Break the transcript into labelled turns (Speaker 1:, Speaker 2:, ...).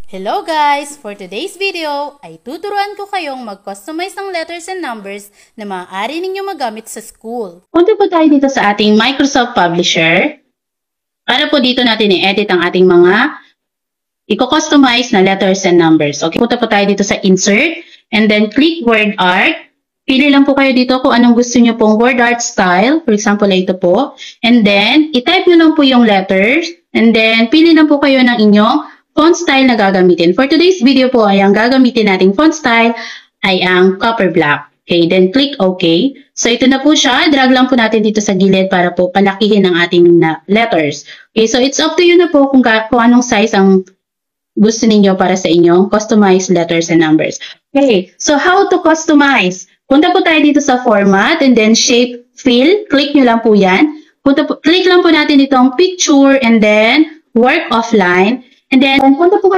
Speaker 1: Hello guys! For today's video ay tuturuan ko kayong mag-customize ng letters and numbers na maaari ninyo magamit sa school. Punta po tayo dito sa ating Microsoft Publisher. Para po dito natin i-edit ang ating mga i-customize na letters and numbers. Okay, punta po tayo dito sa Insert and then click Word Art. Pili lang po kayo dito kung anong gusto nyo pong word art style. For example, ito po. And then, i-type nyo lang po yung letters. And then, pili lang po kayo ng inyong font style na gagamitin. For today's video po ay ang gagamitin nating font style ay ang Copper Black. Okay, then click OK. So ito na po siya. Drag lang po natin dito sa gilid para po palakihin ang ating letters. Okay, so it's up to you na po kung anong size ang gusto ninyo para sa inyong customized letters and numbers. Okay, so how to customize? Punta po tayo dito sa Format and then Shape Fill. Click nyo lang po yan. Click lang po natin itong Picture and then Work Offline. And then, punta po kayo